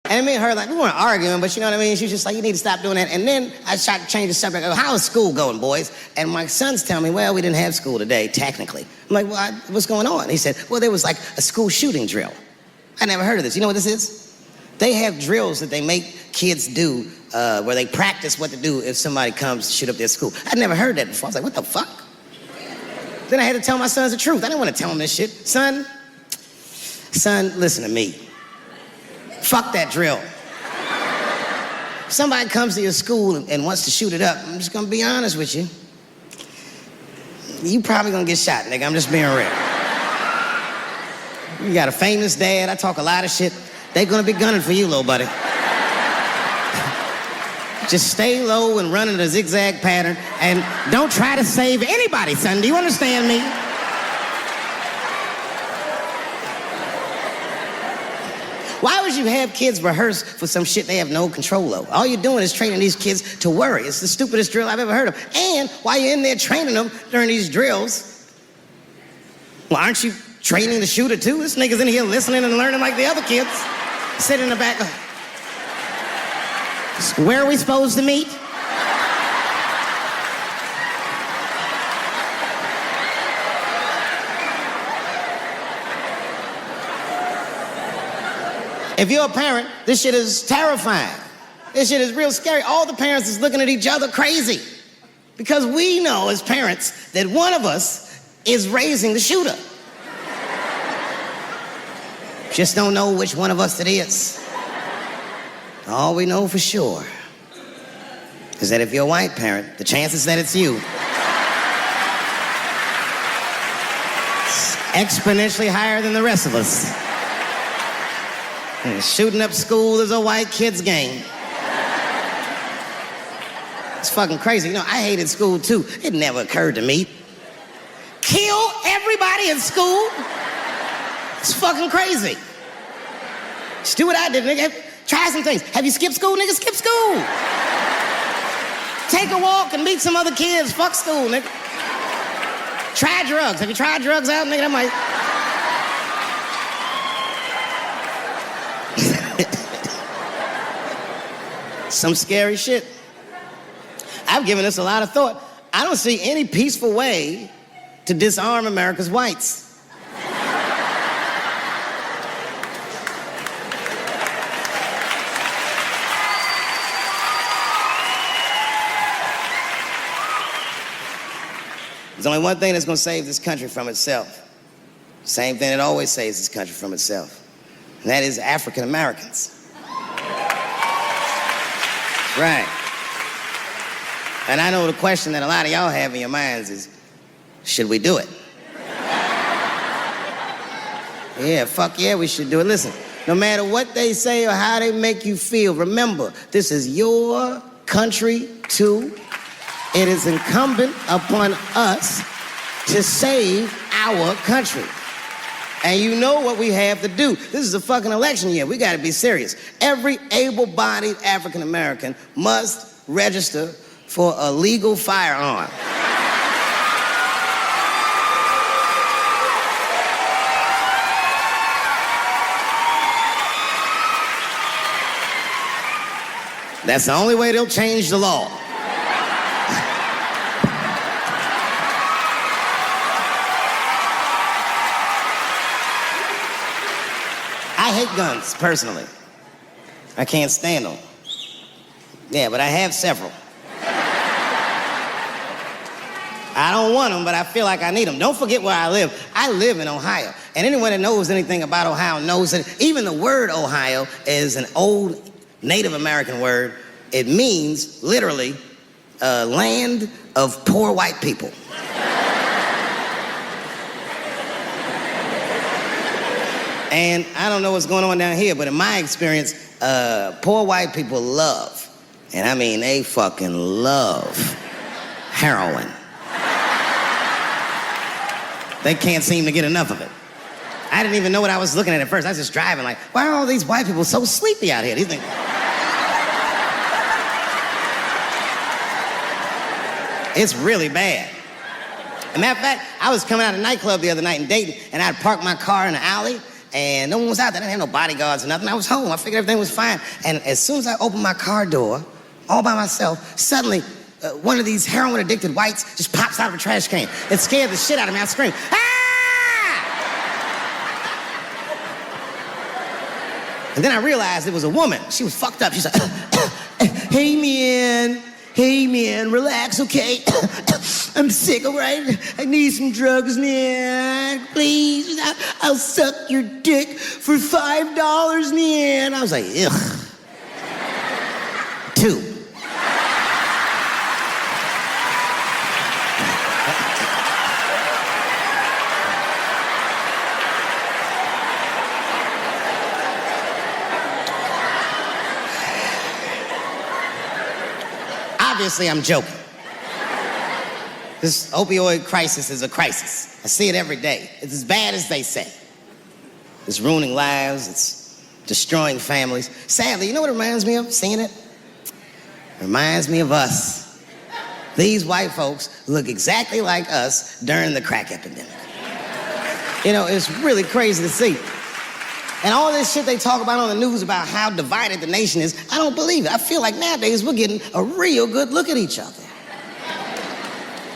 And me and her, like, we weren't arguing, but you know what I mean? She was just like, you need to stop doing that. And then I tried to change the subject. I go, how is school going, boys? And my sons tell me, well, we didn't have school today, technically. I'm like, well, what's going on? He said, well, there was like a school shooting drill. I never heard of this. You know what this is? They have drills that they make kids do where they practice what to do if somebody comes to shoot up their school. I'd never heard that before. I was like, what the fuck? Then I had to tell my sons the truth. I didn't want to tell them this shit. Son, listen to me. Fuck that drill. If somebody comes to your school and wants to shoot it up, I'm just gonna be honest with you. You probably gonna get shot, nigga. I'm just being real. You got a famous dad. I talk a lot of shit. They gonna be gunning for you, little buddy. Just stay low and run in a zigzag pattern and don't try to save anybody, son. Do you understand me? Why would you have kids rehearse for some shit they have no control over? All you're doing is training these kids to worry. It's the stupidest drill I've ever heard of. And while you're in there training them during these drills, well, aren't you training the shooter too? This nigga's in here listening and learning like the other kids. Sit in the back. Where are we supposed to meet? If you're a parent, this shit is terrifying. This shit is real scary. All the parents is looking at each other crazy. Because we know as parents that one of us is raising the shooter. Just don't know which one of us it is. All we know for sure is that if you're a white parent, the chances that it's you is exponentially higher than the rest of us. And shooting up school is a white kid's game. It's fucking crazy. You know, I hated school too. It never occurred to me. Kill everybody in school? It's fucking crazy. Just do what I did, nigga. Try some things. Have you skipped school, nigga? Skip school. Take a walk and meet some other kids. Fuck school, nigga. Try drugs. Have you tried drugs out, nigga? That might... Some scary shit. I've given this a lot of thought. I don't see any peaceful way to disarm America's whites. There's only one thing that's gonna save this country from itself. Same thing that always saves this country from itself. And that is African Americans. Right. And I know the question that a lot of y'all have in your minds is, should we do it? Yeah, fuck yeah, we should do it. Listen, no matter what they say or how they make you feel, remember, this is your country too. It is incumbent upon us to save our country. And you know what we have to do. This is a fucking election year. We gotta be serious. Every able-bodied African American must register for a legal firearm. That's the only way they'll change the law. I hate guns, personally. I can't stand them. Yeah, but I have several. I don't want them, but I feel like I need them. Don't forget where I live. I live in Ohio. And anyone that knows anything about Ohio knows that even the word Ohio is an old Native American word. It means, literally, land of poor white people. And I don't know what's going on down here, but in my experience, poor white people love, and I mean they fucking love, heroin. They can't seem to get enough of it. I didn't even know what I was looking at first. I was just driving like, why are all these white people so sleepy out here? These things... It's really bad. As a matter of fact, I was coming out of a nightclub the other night in Dayton, and I'd parked my car in the alley, and no one was out there. I didn't have no bodyguards or nothing. I was home. I figured everything was fine. And as soon as I opened my car door, all by myself, suddenly one of these heroin-addicted whites just pops out of a trash can. It scared the shit out of me. I screamed, "Ah!" And then I realized it was a woman. She was fucked up. She's like, "Hey, man, relax, okay? I'm sick, all right? I need some drugs, man. Please, I'll suck your dick for $5, man." I was like, ugh. 2. Obviously, I'm joking. This opioid crisis is a crisis. I see it every day. It's as bad as they say. It's ruining lives. It's destroying families. Sadly, you know what it reminds me of, seeing it? It reminds me of us. These white folks look exactly like us during the crack epidemic. You know, it's really crazy to see. And all this shit they talk about on the news about how divided the nation is, I don't believe it. I feel like nowadays we're getting a real good look at each other.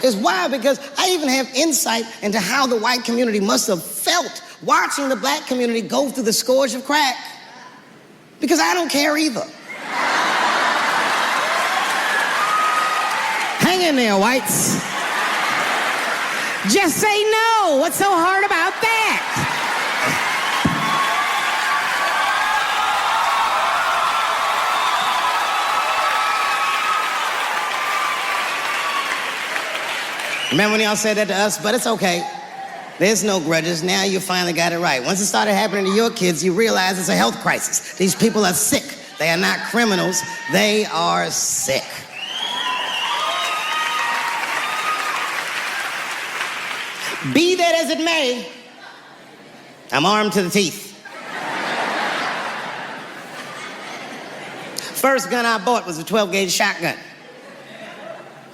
It's wild because I even have insight into how the white community must have felt watching the black community go through the scourge of crack. Because I don't care either. Hang in there, whites. Just say no. What's so hard about that? Remember when y'all said that to us? But it's okay. There's no grudges. Now you finally got it right. Once it started happening to your kids, you realize it's a health crisis. These people are sick. They are not criminals. They are sick. Be that as it may, I'm armed to the teeth. First gun I bought was a 12-gauge shotgun.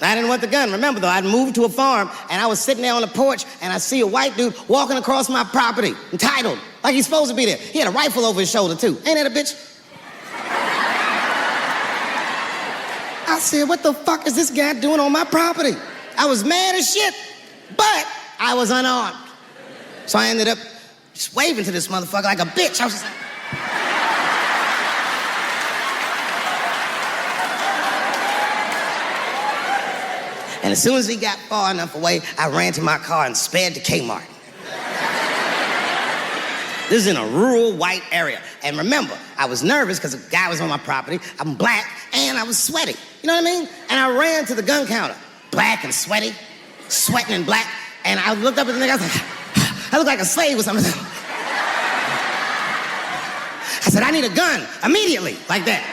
I didn't want the gun. Remember, though, I'd moved to a farm, and I was sitting there on the porch, and I see a white dude walking across my property, entitled, like he's supposed to be there. He had a rifle over his shoulder, too. Ain't that a bitch? I said, what the fuck is this guy doing on my property? I was mad as shit, but I was unarmed. So I ended up just waving to this motherfucker like a bitch. I was just like... And as soon as he got far enough away, I ran to my car and sped to Kmart. This is in a rural white area. And remember, I was nervous because a guy was on my property. I'm black and I was sweaty. You know what I mean? And I ran to the gun counter, black and sweaty, sweating and black. And I looked up at the nigga, I was like, I look like a slave or something. I said, I need a gun immediately, like that.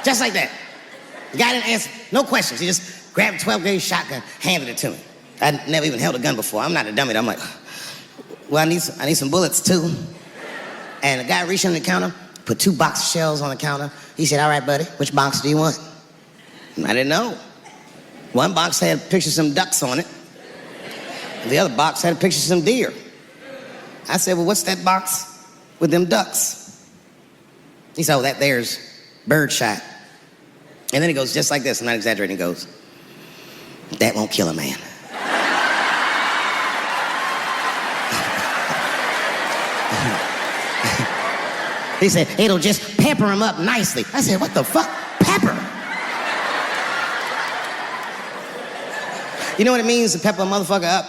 Just like that. The guy didn't answer, no questions. He just grabbed a 12-gauge shotgun, handed it to me. I'd never even held a gun before. I'm not a dummy. I'm like, well, I need some bullets too. And the guy reached under the counter, put 2 box of shells on the counter. He said, all right, buddy, which box do you want? And I didn't know. One box had pictures of some ducks on it. The other box had a picture of some deer. I said, well, what's that box with them ducks? He said, oh, that there's birdshot. And then he goes just like this, I'm not exaggerating, he goes, that won't kill a man. He said, it'll just pepper him up nicely. I said, what the fuck? Pepper? You know what it means to pepper a motherfucker up?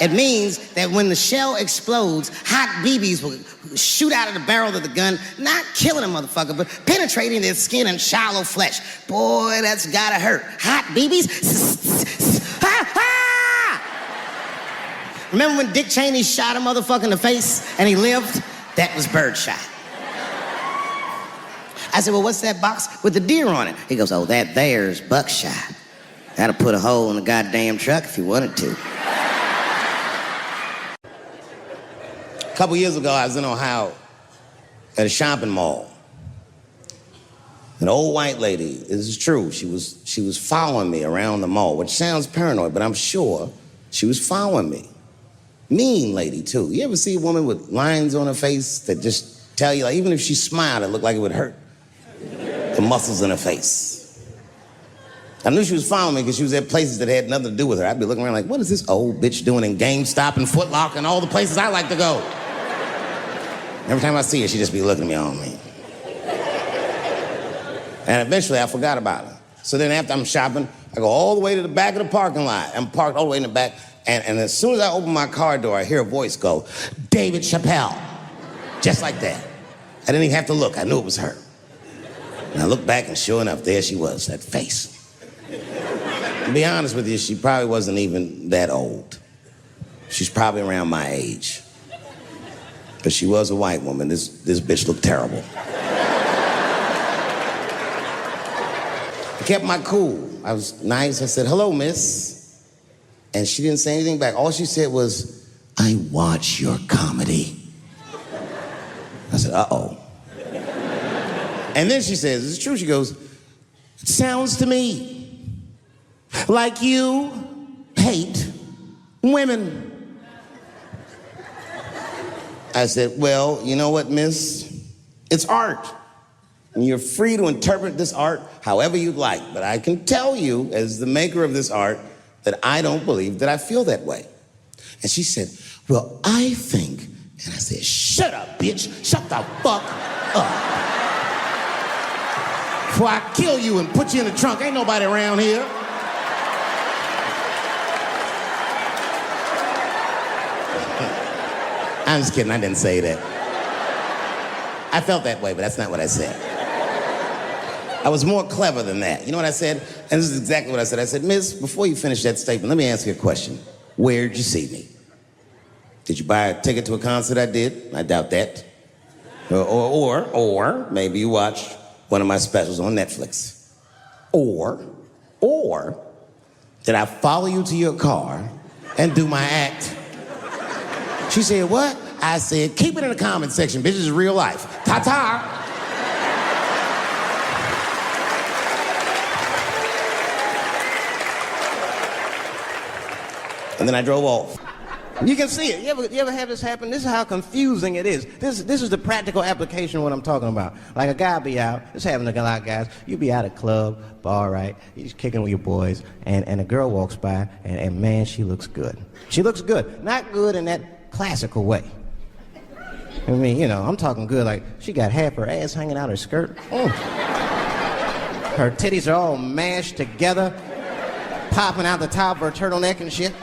It means that when the shell explodes, hot BBs will shoot out of the barrel of the gun, not killing a motherfucker, but penetrating their skin and shallow flesh. Boy, that's gotta hurt. Hot BBs? Ha ha! Remember when Dick Cheney shot a motherfucker in the face and he lived? That was birdshot. I said, well, what's that box with the deer on it? He goes, oh, that there's buckshot. That'll put a hole in the goddamn truck if you wanted to. A couple years ago, I was in Ohio at a shopping mall. An old white lady, this is true, she was following me around the mall, which sounds paranoid, but I'm sure she was following me. Mean lady, too. You ever see a woman with lines on her face that just tell you, like, even if she smiled, it looked like it would hurt? The muscles in her face. I knew she was following me because she was at places that had nothing to do with her. I'd be looking around like, what is this old bitch doing in GameStop and Foot Locker and all the places I like to go? Every time I see her, she'd just be looking at me all mean. And eventually, I forgot about her. So then after I'm shopping, I go all the way to the back of the parking lot. I'm parked all the way in the back. And as soon as I open my car door, I hear a voice go, David Chappelle. Just like that. I didn't even have to look. I knew it was her. And I looked back, and sure enough, there she was, that face. To be honest with you, she probably wasn't even that old. She's probably around my age. But she was a white woman. This bitch looked terrible. I kept my cool. I was nice. I said, hello, miss. And she didn't say anything back. All she said was, I watch your comedy. I said, uh-oh. And then she says, it's true. She goes, it sounds to me like you hate women. I said, well, you know what, miss? It's art. And you're free to interpret this art however you'd like. But I can tell you, as the maker of this art, that I don't believe that I feel that way. And she said, well, I think. And I said, shut up, bitch. Shut the fuck up. Before I kill you and put you in the trunk. Ain't nobody around here. I'm just kidding, I didn't say that. I felt that way, but that's not what I said. I was more clever than that. You know what I said? And this is exactly what I said. I said, miss, before you finish that statement, let me ask you a question. Where'd you see me? Did you buy a ticket to a concert I did? I doubt that. Or maybe you watched one of my specials on Netflix. Or did I follow you to your car and do my act? She said, what? I said, keep it in the comment section, bitch. This is real life. Ta-ta. And then I drove off. You can see it. You ever have this happen? This is how confusing it is. This is the practical application of what I'm talking about. Like a guy be out, it's happening to a lot of guys. You be out at a club, bar, right? You're just kicking with your boys, and a girl walks by, and man, she looks good. She looks good. Not good in that classical way. I mean, you know, I'm talking good like she got half her ass hanging out her skirt. Her titties are all mashed together, popping out the top of her turtleneck and shit.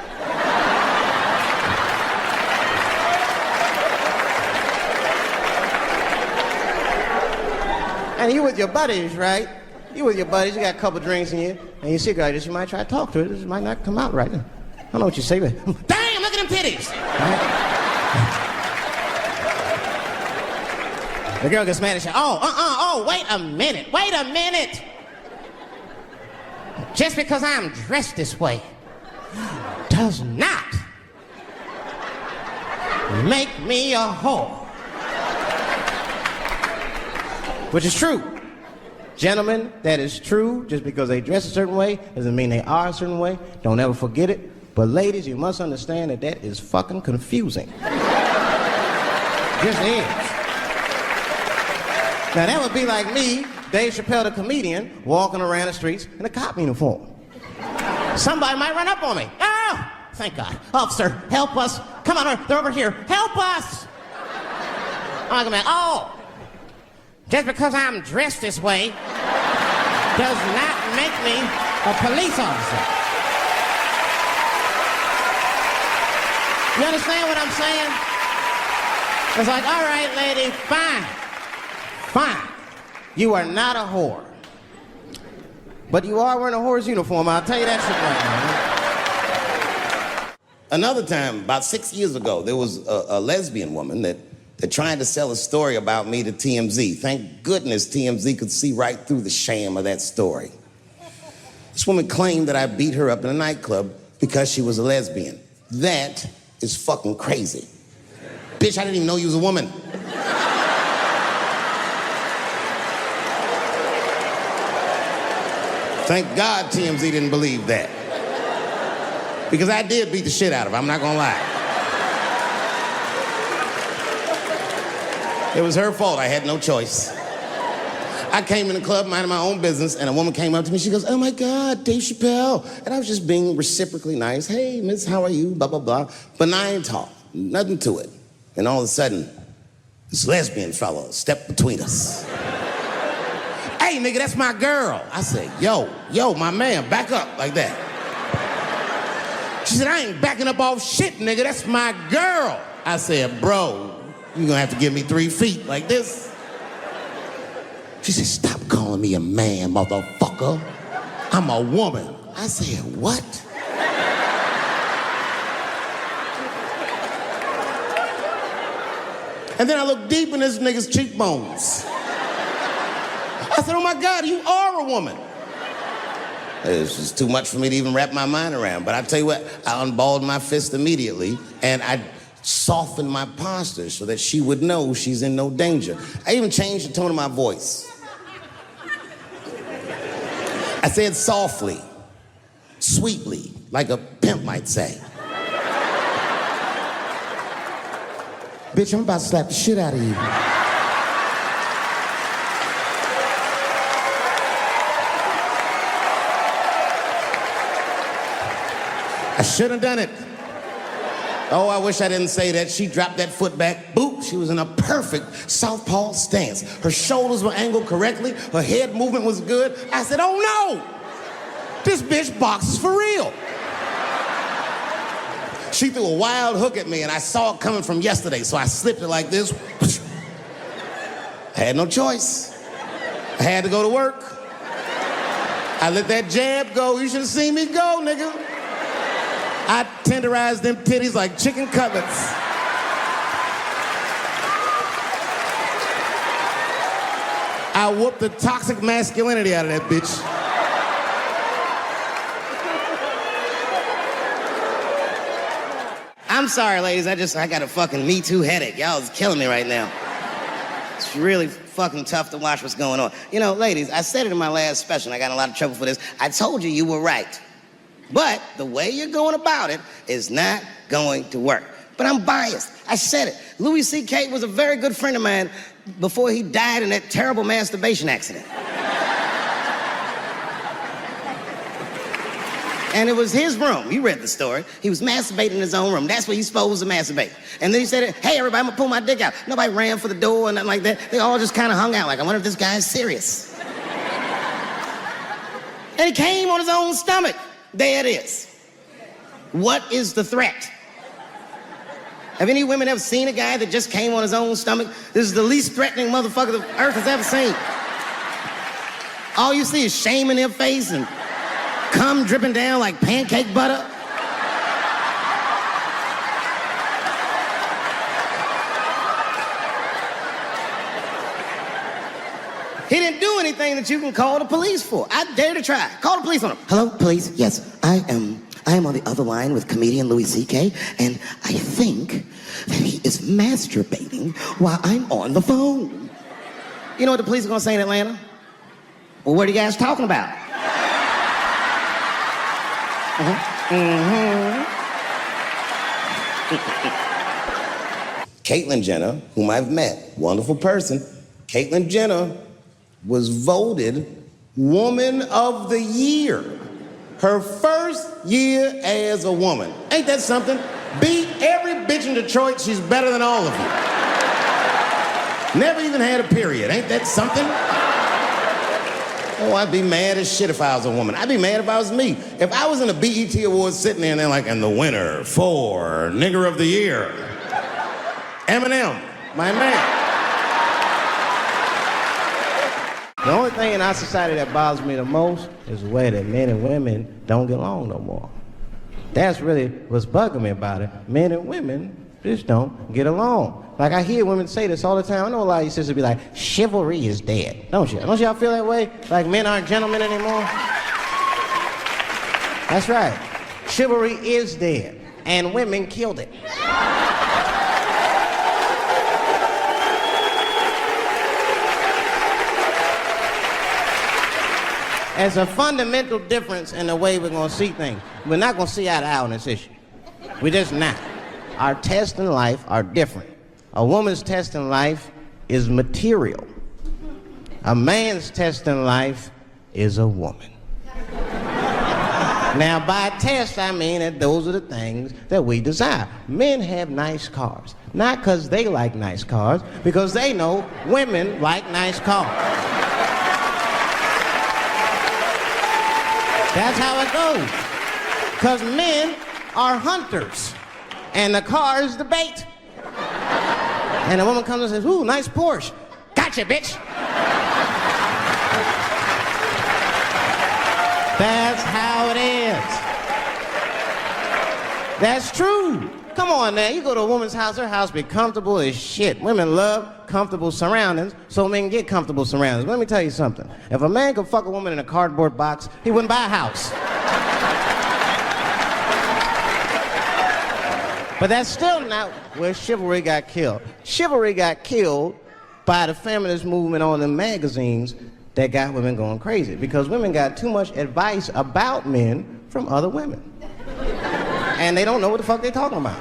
And you with your buddies, right? You with your buddies, you got a couple drinks in you, and you see a girl, you might try to talk to her. This might not come out right. I don't know what you say, but damn, look at them titties! Right? The girl gets mad and says, wait a minute. Just because I'm dressed this way does not make me a whore. Which is true. Gentlemen, that is true. Just because they dress a certain way doesn't mean they are a certain way. Don't ever forget it. But ladies, you must understand that is fucking confusing. Just is. Now that would be like me, Dave Chappelle the comedian, walking around the streets in a cop uniform. Somebody might run up on me. Oh, thank God. Officer, help us. Come on, they're over here. Help us. I'm like, oh, just because I'm dressed this way does not make me a police officer. You understand what I'm saying? It's like, all right, lady, fine. You are not a whore. But you are wearing a whore's uniform, I'll tell you that shit right now. Another time, about 6 years ago, there was a lesbian woman that tried to sell a story about me to TMZ. Thank goodness TMZ could see right through the sham of that story. This woman claimed that I beat her up in a nightclub because she was a lesbian. That is fucking crazy. Bitch, I didn't even know you was a woman. Thank God TMZ didn't believe that. Because I did beat the shit out of her, I'm not gonna lie. It was her fault. I had no choice. I came in the club minding my own business, and a woman came up to me. She goes, "Oh my God, Dave Chappelle." And I was just being reciprocally nice. "Hey, miss, how are you?" Blah, blah, blah. Benign talk, nothing to it. And all of a sudden, this lesbian fella stepped between us. "Hey, nigga, that's my girl." I said, yo, my man, back up like that. She said, "I ain't backing up off shit, nigga, that's my girl." I said, "Bro, you're gonna have to give me 3 feet like this." She said, "Stop calling me a man, motherfucker. I'm a woman." I said, "What?" And then I looked deep in this nigga's cheekbones. I said, "Oh my God, you are a woman." It was just too much for me to even wrap my mind around. But I tell you what, I unballed my fist immediately, and I softened my posture so that she would know she's in no danger. I even changed the tone of my voice. I said softly, sweetly, like a pimp might say. "Bitch, I'm about to slap the shit out of you." I should have done it. Oh, I wish I didn't say that. She dropped that foot back. Boop, she was in a perfect southpaw stance. Her shoulders were angled correctly. Her head movement was good. I said, "Oh no, this bitch boxes for real." She threw a wild hook at me, and I saw it coming from yesterday, so I slipped it like this. I had no choice. I had to go to work. I let that jab go. You should have seen me go, nigga. I tenderized them titties like chicken cutlets. I whooped the toxic masculinity out of that bitch. I'm sorry, ladies. I got a fucking Me Too headache. Y'all is killing me right now. It's really fucking tough to watch what's going on. You know, ladies, I said it in my last special, and I got in a lot of trouble for this. I told you were right. But the way you're going about it is not going to work. But I'm biased. I said it. Louis C.K. was a very good friend of mine before he died in that terrible masturbation accident. And it was his room. You read the story. He was masturbating in his own room. That's where you're supposed to masturbate. And then he said, "Hey, everybody, I'm gonna pull my dick out." Nobody ran for the door or nothing like that. They all just kind of hung out like, I wonder if this guy's serious. And he came on his own stomach. There it is. What is the threat? Have any women ever seen a guy that just came on his own stomach? This is the least threatening motherfucker the earth has ever seen. All you see is shame in their face and cum dripping down like pancake butter. He didn't do anything that you can call the police for. I dare to try. Call the police on him. "Hello, police? Yes, I am on the other line with comedian Louis C.K., and I think that he is masturbating while I'm on the phone." You know what the police are gonna say in Atlanta? "Well, what are you guys talking about?" Caitlyn Jenner, whom I've met, wonderful person. Caitlyn Jenner was voted Woman of the Year. Her first year as a woman. Ain't that something? Beat every bitch in Detroit. She's better than all of you. Never even had a period. Ain't that something? Oh, I'd be mad as shit if I was a woman. I'd be mad if I was me. If I was in a BET Awards sitting there and they're like, "And the winner for Nigger of the Year, Eminem, my man." The only thing in our society that bothers me the most is the way that men and women don't get along no more. That's really what's bugging me about it. Men and women just don't get along. Like, I hear women say this all the time. I know a lot of you sisters be like, "Chivalry is dead." Don't you? Don't y'all feel that way? Like men aren't gentlemen anymore? That's right. Chivalry is dead, and women killed it. There's a fundamental difference in the way we're gonna see things. We're not gonna see eye to eye on this issue. We're just not. Our tests in life are different. A woman's test in life is material. A man's test in life is a woman. Now, by test, I mean that those are the things that we desire. Men have nice cars. Not because they like nice cars, because they know women like nice cars. That's how it goes. Because men are hunters, and the car is the bait. And the woman comes and says, ooh, nice Porsche. Gotcha, bitch. That's how it is. That's true. Come on now, you go to a woman's house, her house be comfortable as shit. Women love comfortable surroundings, so men get comfortable surroundings. Let me tell you something. If a man could fuck a woman in a cardboard box, he wouldn't buy a house. But that's still not where chivalry got killed. Chivalry got killed by the feminist movement on the magazines that got women going crazy, because women got too much advice about men from other women. And they don't know what the fuck they're talking about.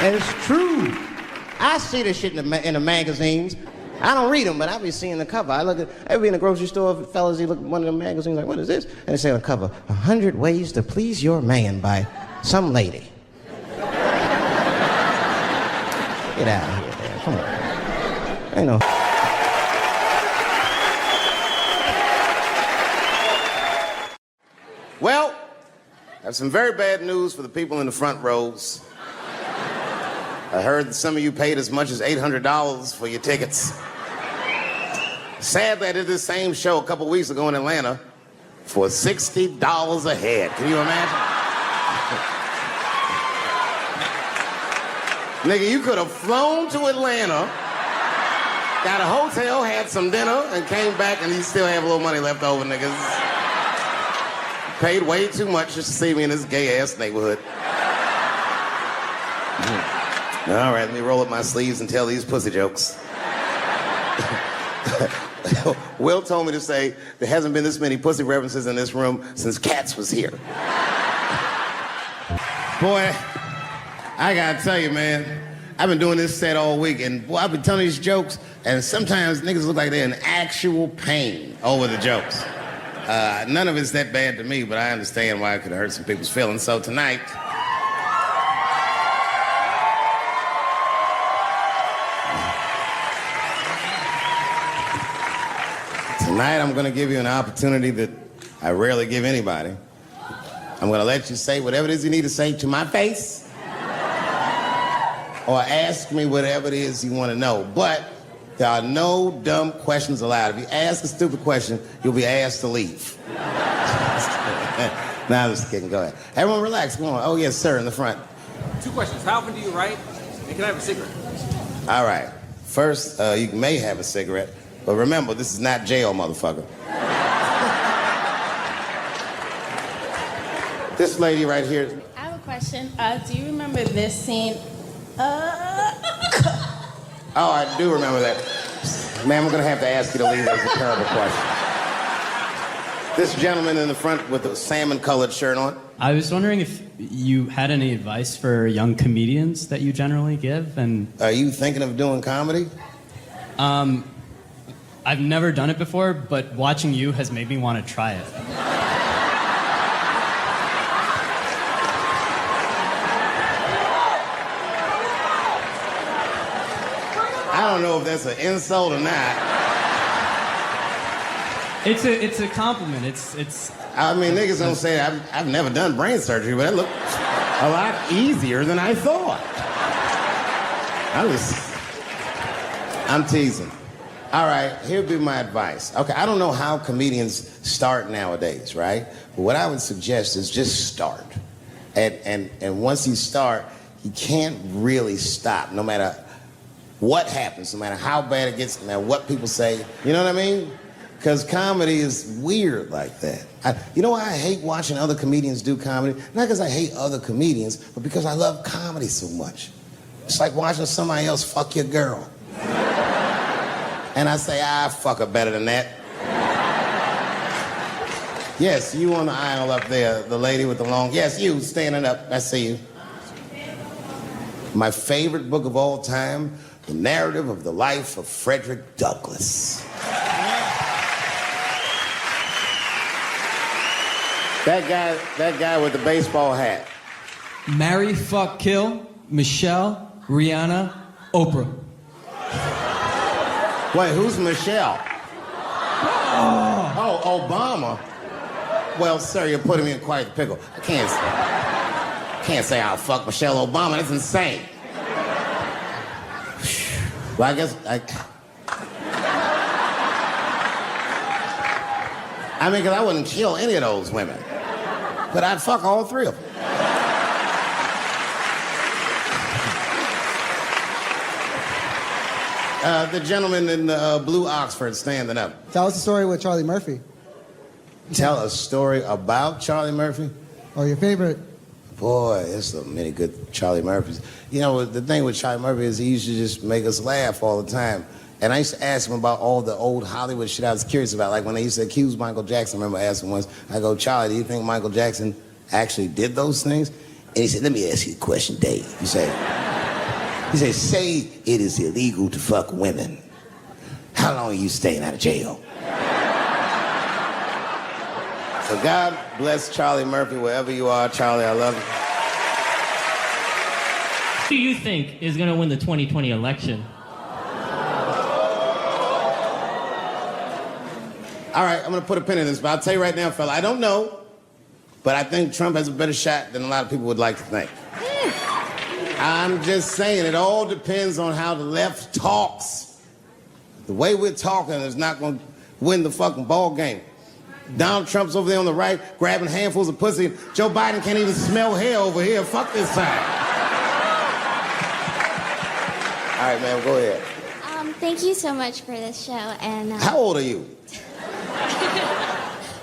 And it's true. I see this shit in the magazines. I don't read them, but I be seeing the cover. I be in the grocery store, fellas, you look at one of the magazines like, what is this? And they say on the cover, 100 Ways to Please Your Man by some lady. Get out of here, man. Come on. Ain't no... Well, I have some very bad news for the people in the front rows. I heard that some of you paid as much as $800 for your tickets. Sadly, I did this same show a couple weeks ago in Atlanta for $60 a head. Can you imagine? Nigga, you could have flown to Atlanta, got a hotel, had some dinner, and came back and you still have a little money left over, niggas. Paid way too much just to see me in this gay-ass neighborhood. All right, let me roll up my sleeves and tell these pussy jokes. Will told me to say there hasn't been this many pussy references in this room since Cats was here. Boy, I gotta tell you, man, I've been doing this set all week, and boy, I've been telling these jokes, and sometimes niggas look like they're in actual pain over the jokes. None of it's that bad to me, but I understand why it could hurt some people's feelings. So tonight, I'm gonna give you an opportunity that I rarely give anybody. I'm gonna let you say whatever it is you need to say to my face, or ask me whatever it is you wanna know. But there are no dumb questions allowed. If you ask a stupid question, you'll be asked to leave. Nah, I'm just kidding, go ahead. Everyone relax, come on. Oh yes, sir, in the front. 2 questions, how often do you write? And can I have a cigarette? All right, first, you may have a cigarette, but remember, this is not jail, motherfucker. This lady right here. I have a question. Do you remember this scene? Oh, I do remember that. Ma'am, I'm gonna have to ask you to leave. That's a terrible question. This gentleman in the front with the salmon-colored shirt on. I was wondering if you had any advice for young comedians that you generally give, and... Are you thinking of doing comedy? I've never done it before, but watching you has made me want to try it. I don't know if that's an insult or not. It's a compliment. It's. I mean, niggas don't say I've never done brain surgery, but it looked a lot easier than I thought. I'm teasing. All right, here'll be my advice. Okay, I don't know how comedians start nowadays, right? But what I would suggest is just start. And once you start, you can't really stop, no matter what happens, no matter how bad it gets, no matter what people say. You know what I mean? Because comedy is weird like that. You know why I hate watching other comedians do comedy? Not because I hate other comedians, but because I love comedy so much. It's like watching somebody else fuck your girl. And I say, fuck her better than that. Yes, you on the aisle up there, the lady with the long, yes, you standing up, I see you. My favorite book of all time, The Narrative of the Life of Frederick Douglass. That guy with the baseball hat. Marry, fuck, kill, Michelle, Rihanna, Oprah. Wait, who's Michelle? Oh, Obama. Well, sir, you're putting me in quite the pickle. I can't say I'll fuck Michelle Obama. That's insane. Well, I guess I mean, because I wouldn't kill any of those women, but I'd fuck all three of them. The gentleman in the blue Oxford standing up. Tell us the story with Charlie Murphy. Tell a story about Charlie Murphy? Or your favorite. Boy, there's so many good Charlie Murphys. You know, the thing with Charlie Murphy is he used to just make us laugh all the time. And I used to ask him about all the old Hollywood shit I was curious about. Like when they used to accuse Michael Jackson, I remember asking once, I go, Charlie, do you think Michael Jackson actually did those things? And he said, let me ask you a question, Dave. He said, say it is illegal to fuck women. How long are you staying out of jail? So God bless Charlie Murphy wherever you are. Charlie, I love you. Who do you think is going to win the 2020 election? All right, I'm going to put a pin in this, but I'll tell you right now, fella, I don't know, but I think Trump has a better shot than a lot of people would like to think. I'm just saying, it all depends on how the left talks. The way we're talking is not going to win the fucking ball game. Donald Trump's over there on the right, grabbing handfuls of pussy. Joe Biden can't even smell hair over here. Fuck this side. All right, man, go ahead. Thank you so much for this show. And How old are you?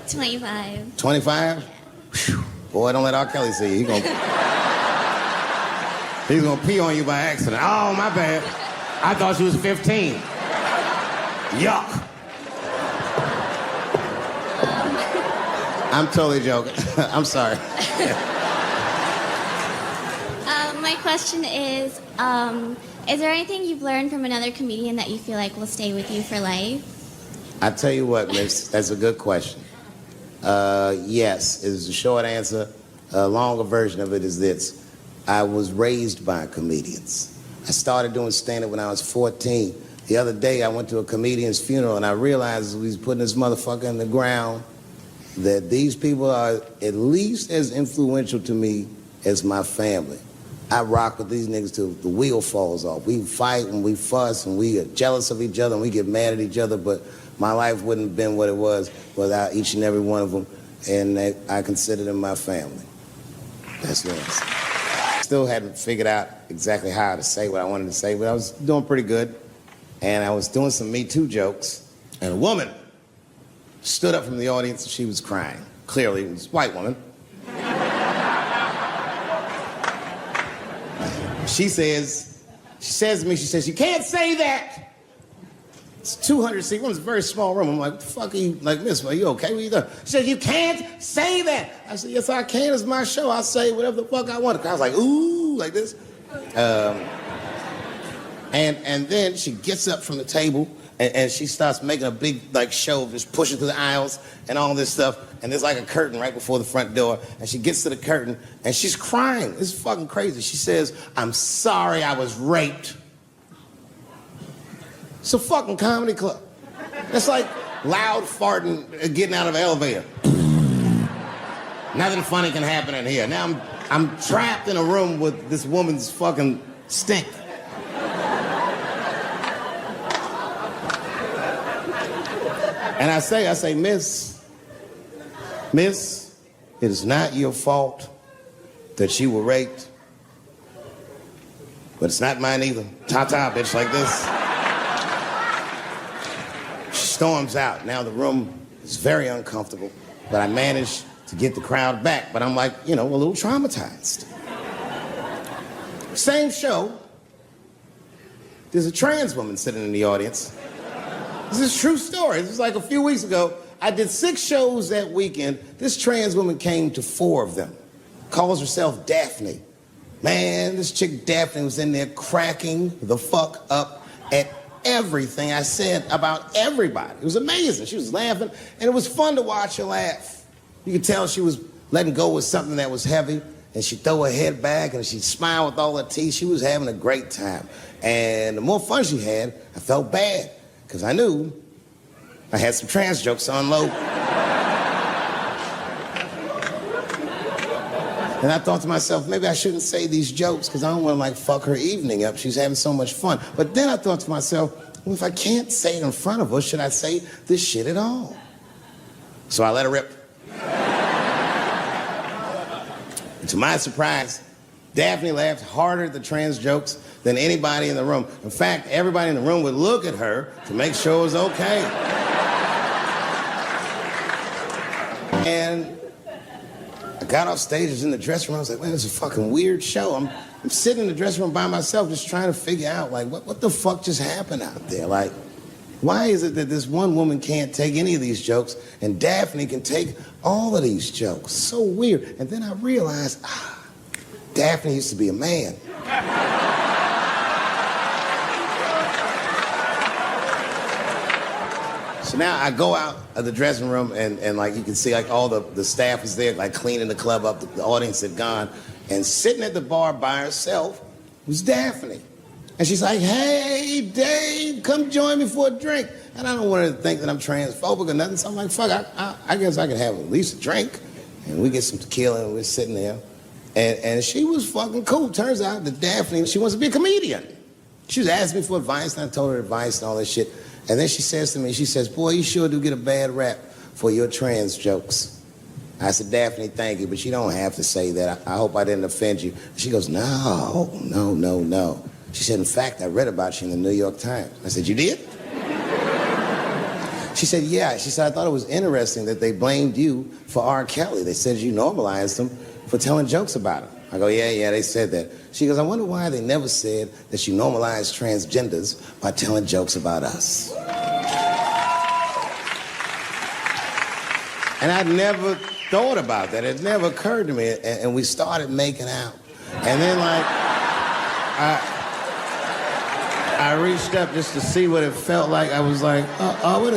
25. 25? Yeah. Boy, don't let R. Kelly see you. He's gonna pee on you by accident. Oh, my bad. I thought you was 15. Yuck. I'm totally joking. I'm sorry. My question is there anything you've learned from another comedian that you feel like will stay with you for life? I tell you what, miss, that's a good question. Yes, is the short answer. A longer version of it is this. I was raised by comedians. I started doing stand-up when I was 14. The other day, I went to a comedian's funeral, and I realized as we was putting this motherfucker in the ground that these people are at least as influential to me as my family. I rock with these niggas till the wheel falls off. We fight and we fuss and we are jealous of each other and we get mad at each other, but my life wouldn't have been what it was without each and every one of them, and I consider them my family. That's the answer. Still hadn't figured out exactly how to say what I wanted to say, but I was doing pretty good, and I was doing some Me Too jokes, and a woman stood up from the audience and she was crying. Clearly, it was a white woman. She says to me, you can't say that. It's 200 seat room, it's a very small room. I'm like, what the fuck are you, like, miss, are you okay? What are you doing? She said, you can't say that. I said, yes, I can, it's my show. I'll say whatever the fuck I want. I was like, ooh, like this. And then she gets up from the table and she starts making a big, like, show of just pushing through the aisles and all this stuff. And there's like a curtain right before the front door. And she gets to the curtain and she's crying. It's fucking crazy. She says, I'm sorry I was raped. It's a fucking comedy club. It's like loud farting getting out of an elevator. Nothing funny can happen in here. Now I'm trapped in a room with this woman's fucking stink. And I say, miss, it is not your fault that you were raped, but it's not mine either. Ta-ta, bitch, like this. She storms out. Now the room is very uncomfortable, but I managed to get the crowd back, but I'm like, a little traumatized. Same show, there's a trans woman sitting in the audience. This is a true story. This was like a few weeks ago. I did 6 shows that weekend. This trans woman came to 4 of them. Calls herself Daphne. Man, this chick Daphne was in there cracking the fuck up at everything I said about everybody. It was amazing. She was laughing, and it was fun to watch her laugh. You could tell she was letting go with something that was heavy, and she'd throw her head back, and she'd smile with all her teeth. She was having a great time. And the more fun she had, I felt bad, because I knew I had some trans jokes to unload. And I thought to myself, maybe I shouldn't say these jokes because I don't want to, like, fuck her evening up. She's having so much fun. But then I thought to myself, well, if I can't say it in front of her, should I say this shit at all? So I let her rip. And to my surprise, Daphne laughed harder at the trans jokes than anybody in the room. In fact, everybody in the room would look at her to make sure it was okay. And I got off stage, I was in the dressing room, I was like, man, this is a fucking weird show. I'm sitting in the dressing room by myself just trying to figure out, like, what the fuck just happened out there? Like, why is it that this one woman can't take any of these jokes and Daphne can take all of these jokes? So weird. And then I realized, Daphne used to be a man. So now I go out of the dressing room and like you can see like all the staff was there like cleaning the club up, the audience had gone, and sitting at the bar by herself was Daphne. And she's like, hey, Dave, come join me for a drink. And I don't want her to think that I'm transphobic or nothing, so I'm like, fuck, I guess I can have at least a drink. And we get some tequila and we're sitting there. And she was fucking cool. Turns out that Daphne, she wants to be a comedian. She was asking me for advice, and I told her advice and all that shit. And then she says to me, she says, boy, you sure do get a bad rap for your trans jokes. I said, Daphne, thank you, but you don't have to say that. I hope I didn't offend you. She goes, no. She said, in fact, I read about you in the New York Times. I said, you did? She said, yeah. She said, I thought it was interesting that they blamed you for R. Kelly. They said you normalized him for telling jokes about him. I go, yeah, they said that. She goes, I wonder why they never said that you normalized transgenders by telling jokes about us. And I'd never thought about that. It never occurred to me. And we started making out. And then, like, I reached up just to see what it felt like. I was like, what?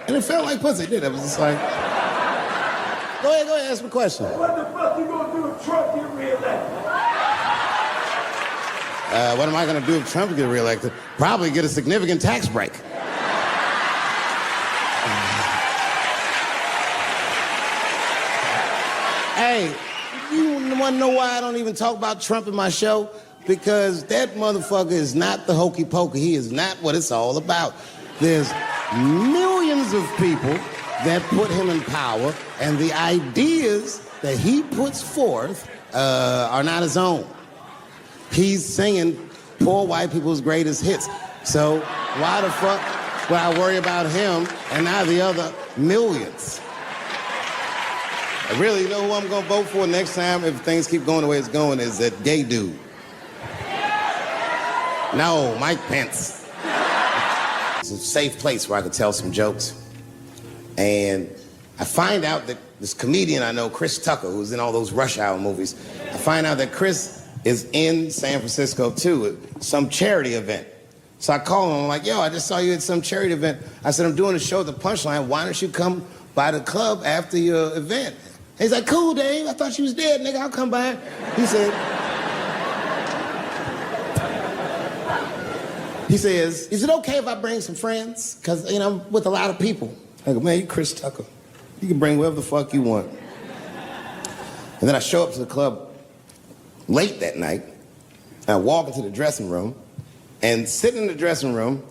And it felt like pussy, didn't it? I was just like, go ahead, ask me a question. What the fuck you gonna do if Trump get reelected? What am I gonna do if Trump gets reelected? Probably get a significant tax break. Hey, you wanna know why I don't even talk about Trump in my show? Because that motherfucker is not the hokey pokey. He is not what it's all about. There's millions of people that put him in power, and the ideas that he puts forth are not his own. He's singing poor white people's greatest hits. So why the fuck would I worry about him and not the other millions? I really know who I'm gonna vote for next time if things keep going the way it's going is that gay dude. No, Mike Pence. It's a safe place where I could tell some jokes. And I find out that this comedian I know, Chris Tucker, who's in all those Rush Hour movies, I find out that Chris is in San Francisco too, at some charity event. So I call him, I'm like, yo, I just saw you at some charity event. I said, I'm doing a show at the Punchline. Why don't you come by the club after your event? He's like, cool, Dave. I thought you was dead, nigga. I'll come by. He says, is it okay if I bring some friends? Because, you know, I'm with a lot of people. I go, man, you Chris Tucker. You can bring whoever the fuck you want. And then I show up to the club late that night. And I walk into the dressing room. And sitting in the dressing room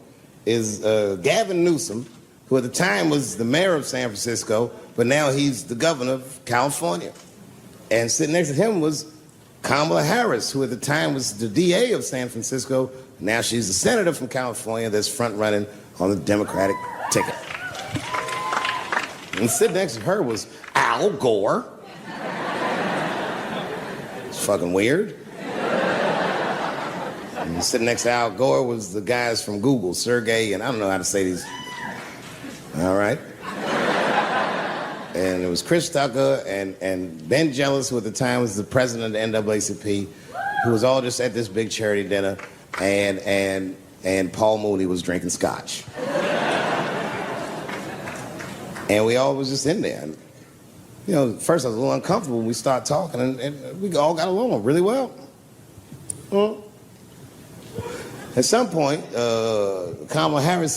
is Gavin Newsom, who at the time was the mayor of San Francisco, but now he's the governor of California. And sitting next to him was Kamala Harris, who at the time was the DA of San Francisco. Now she's the senator from California that's front-running on the Democratic ticket. And sitting next to her was Al Gore. It's fucking weird. And sitting next to Al Gore was the guys from Google, Sergey, and I don't know how to say these. All right. and it was Chris Tucker and Ben Jealous, who at the time was the president of the NAACP, who was all just at this big charity dinner, and Paul Mooney was drinking scotch. And we all was just in there. And, you know, at first I was a little uncomfortable when we started talking, and we all got along really well. At some point, Kamala Harris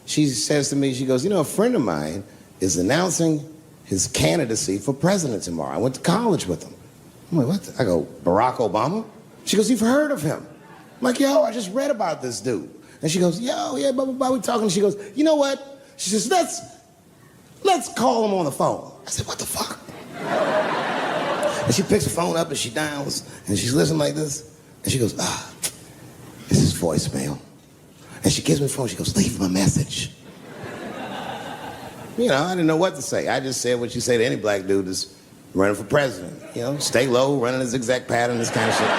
she says to me, she goes, you know, a friend of mine is announcing his candidacy for president tomorrow. I went to college with him. I'm like, what? I go, Barack Obama? She goes, you've heard of him? I'm like, yo, I just read about this dude. And she goes, yo, yeah, blah, blah, blah, we talking. She goes, you know what? She says, let's call him on the phone. I said, what the fuck? And she picks the phone up and she dials and she's listening like this. And she goes, this is voicemail. And she gives me the phone. She goes, leave him a message. You know, I didn't know what to say. I just said what you say to any black dude that's running for president. You know, stay low, running a zigzag pattern, this kind of shit.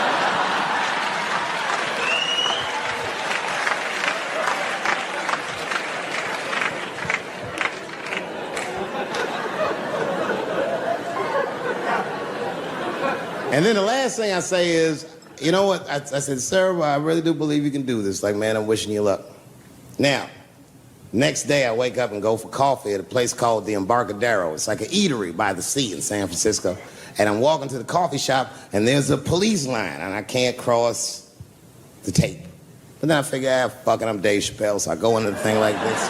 And then the last thing I say is, you know what? I said, sir, I really do believe you can do this. Like, man, I'm wishing you luck. Now, next day I wake up and go for coffee at a place called the Embarcadero. It's like an eatery by the sea in San Francisco. And I'm walking to the coffee shop and there's a police line and I can't cross the tape. But then I figure, fuck it, I'm Dave Chappelle, so I go into the thing like this.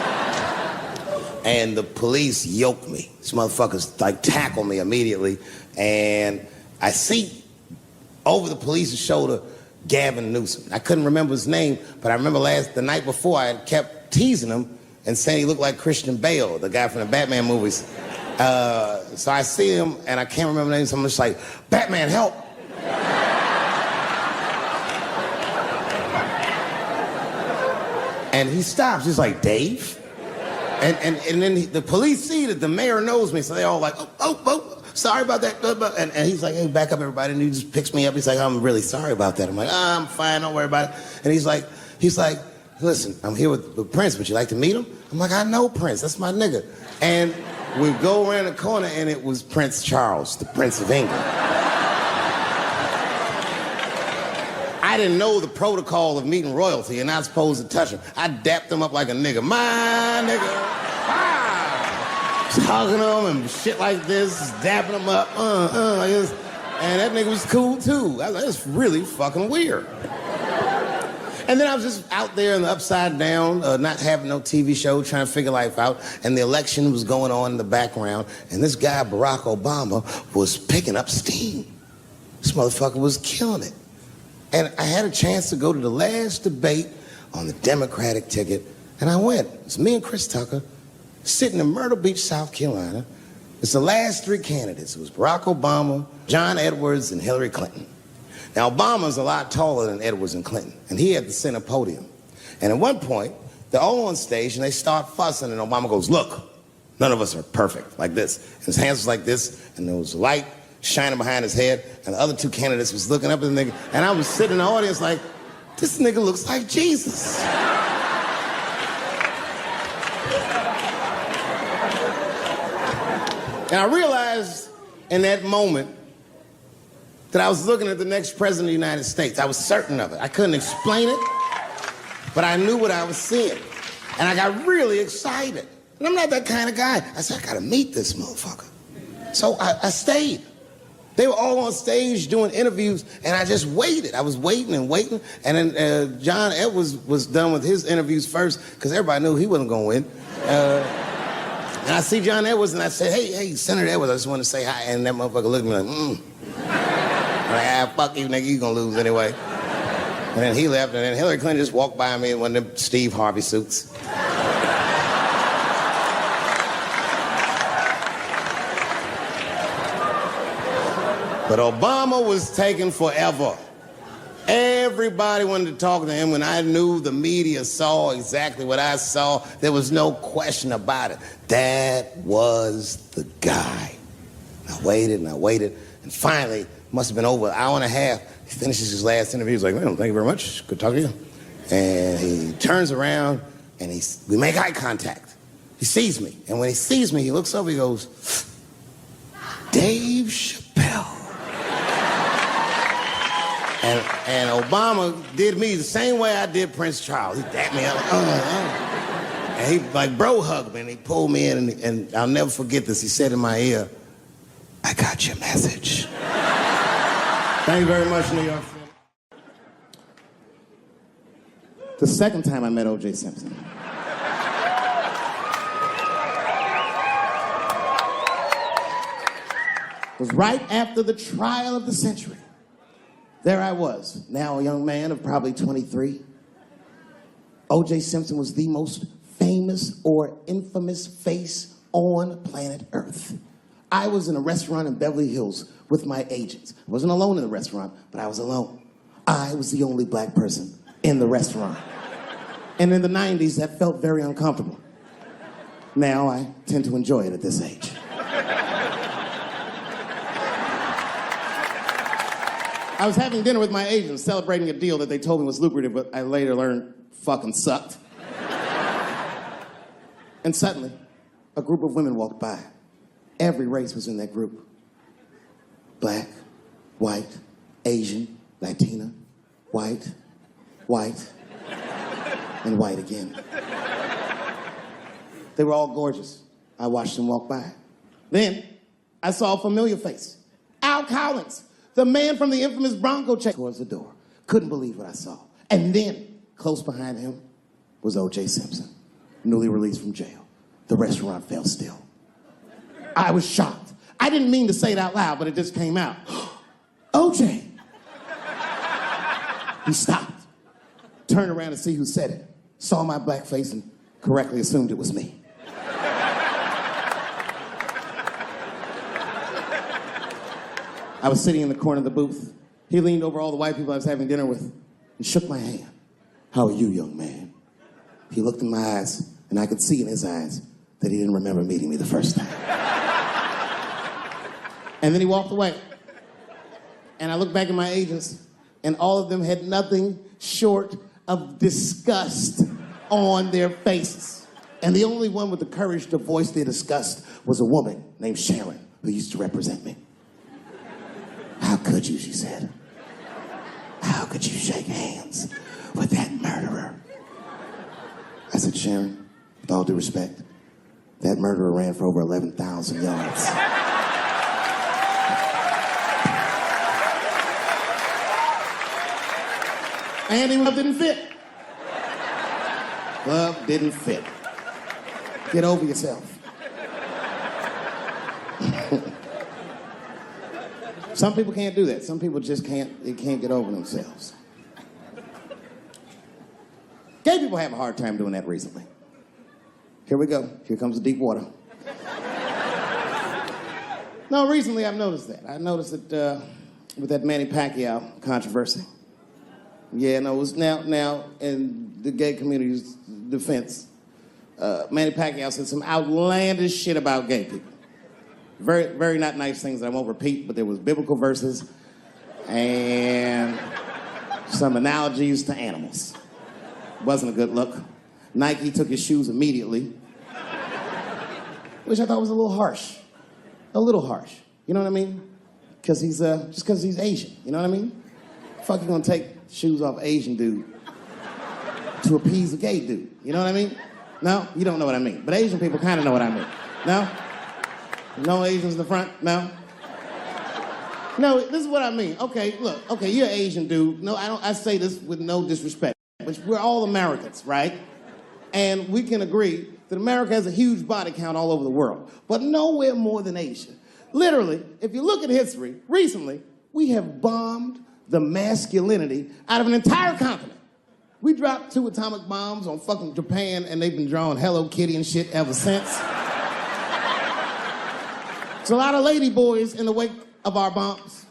And the police yoke me. These motherfuckers like tackle me immediately. And I see over the police's shoulder Gavin Newsom. I couldn't remember his name, but I remember the night before I had kept teasing him and saying he looked like Christian Bale, the guy from the Batman movies. So I see him and I can't remember the name, so I'm just like, Batman, help! And he stops, he's like, Dave? And then the police see that the mayor knows me, so they all like, oh, sorry about that. And he's like, hey, back up, everybody. And he just picks me up. He's like, I'm really sorry about that. I'm like, I'm fine, don't worry about it. And he's like, listen, I'm here with Prince. Would you like to meet him? I'm like, I know Prince. That's my nigga. And we go around the corner, and it was Prince Charles, the Prince of England. I didn't know the protocol of meeting royalty. You're not supposed to touch him. I dapped him up like a nigga. My nigga. Hugging him and shit like this, dapping him up, like this. And that nigga was cool too. I was like, that's really fucking weird. And then I was just out there in the upside down, not having no TV show, trying to figure life out. And the election was going on in the background. And this guy, Barack Obama, was picking up steam. This motherfucker was killing it. And I had a chance to go to the last debate on the Democratic ticket. And I went. It's me and Chris Tucker sitting in Myrtle Beach, South Carolina. It's the last three candidates. It was Barack Obama, John Edwards, and Hillary Clinton. Now, Obama's a lot taller than Edwards and Clinton, and he had the center podium. And at one point, they're all on stage, and they start fussing, and Obama goes, look, none of us are perfect, like this. And his hands was like this, and there was a light shining behind his head, and the other two candidates was looking up at the nigga, and I was sitting in the audience like, this nigga looks like Jesus. And I realized in that moment that I was looking at the next president of the United States. I was certain of it. I couldn't explain it, but I knew what I was seeing. And I got really excited. And I'm not that kind of guy. I said, I gotta meet this motherfucker. So I stayed. They were all on stage doing interviews, and I just waited. I was waiting and waiting. And then John Edwards was done with his interviews first, because everybody knew he wasn't gonna win. And I see John Edwards, and I said, hey, Senator Edwards, I just want to say hi. And that motherfucker looked at me like, I'm like, fuck you, nigga, you gonna lose anyway. And then he left, and then Hillary Clinton just walked by me in one of them Steve Harvey suits. But Obama was taking forever. Everybody wanted to talk to him. When I knew the media saw exactly what I saw, there was no question about it. That was the guy. I waited, and finally, must have been over an hour and a half, he finishes his last interview. He's like, well, thank you very much. Good talking to you. And he turns around, and we make eye contact. He sees me, and when he sees me, he looks over, he goes, Dave Chappelle. And Obama did me the same way I did Prince Charles. He dapped me up. And he, like, bro hugged me, and he pulled me in, and I'll never forget this. He said in my ear, "I got your message." Thank you very much, New York. The second time I met O.J. Simpson. Was right after the trial of the century. There I was, now a young man of probably 23. O.J. Simpson was the most famous or infamous face on planet Earth. I was in a restaurant in Beverly Hills with my agents. I wasn't alone in the restaurant, but I was alone. I was the only black person in the restaurant. And in the 90s, that felt very uncomfortable. Now I tend to enjoy it at this age. I was having dinner with my agents, celebrating a deal that they told me was lucrative, but I later learned fucking sucked. And suddenly, a group of women walked by. Every race was in that group. Black, white, Asian, Latina, white, and white again. They were all gorgeous. I watched them walk by. Then, I saw a familiar face. Al Collins, the man from the infamous Bronco check, towards the door. Couldn't believe what I saw. And then, close behind him, was O.J. Simpson, newly released from jail. The restaurant fell still. I was shocked. I didn't mean to say it out loud, but it just came out. O.J. He stopped, turned around to see who said it, saw my black face, and correctly assumed it was me. I was sitting in the corner of the booth. He leaned over all the white people I was having dinner with and shook my hand. "How are you, young man?" He looked in my eyes, and I could see in his eyes that he didn't remember meeting me the first time. And then he walked away. And I looked back at my agents, and all of them had nothing short of disgust on their faces. And the only one with the courage to voice their disgust was a woman named Sharon, who used to represent me. "How could you," she said. "How could you shake hands with that murderer?" I said, "Sharon, with all due respect, that murderer ran for over 11,000 yards. And his glove didn't fit. Glove didn't fit. Get over yourself." Some people can't do that. Some people just can't get over themselves. Gay people have a hard time doing that recently. Here we go. Here comes the deep water. No, recently I've noticed that. I noticed it with that Manny Pacquiao controversy. Yeah, no, it was now in the gay community's defense, Manny Pacquiao said some outlandish shit about gay people. Very, very not nice things that I won't repeat, but there was biblical verses and some analogies to animals. Wasn't a good look. Nike took his shoes immediately, which I thought was a little harsh. A little harsh. You know what I mean? Because he's, just because he's Asian. You know what I mean? Fuck, you gonna take shoes off Asian dude to appease a gay dude. You know what I mean? No? You don't know what I mean. But Asian people kind of know what I mean. No? No Asians in the front? No? No, this is what I mean. Okay, look. Okay, you're an Asian dude. No, I say this with no disrespect. But we're all Americans, right? And we can agree that America has a huge body count all over the world, but nowhere more than Asia. Literally, if you look at history, recently, we have bombed the masculinity out of an entire continent. We dropped 2 atomic bombs on fucking Japan, and they've been drawing Hello Kitty and shit ever since. There's a lot of lady boys in the wake of our bombs.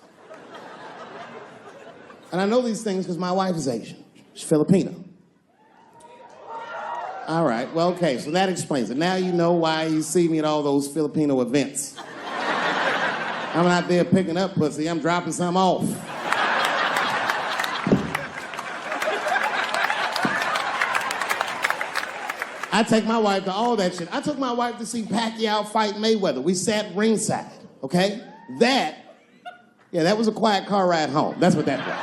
And I know these things because my wife is Asian. She's Filipino. All right, well, okay, so that explains it. Now you know why you see me at all those Filipino events. I'm not there picking up pussy, I'm dropping some off. I take my wife to all that shit. I took my wife to see Pacquiao fight Mayweather. We sat ringside, okay? That was a quiet car ride home. That's what that was.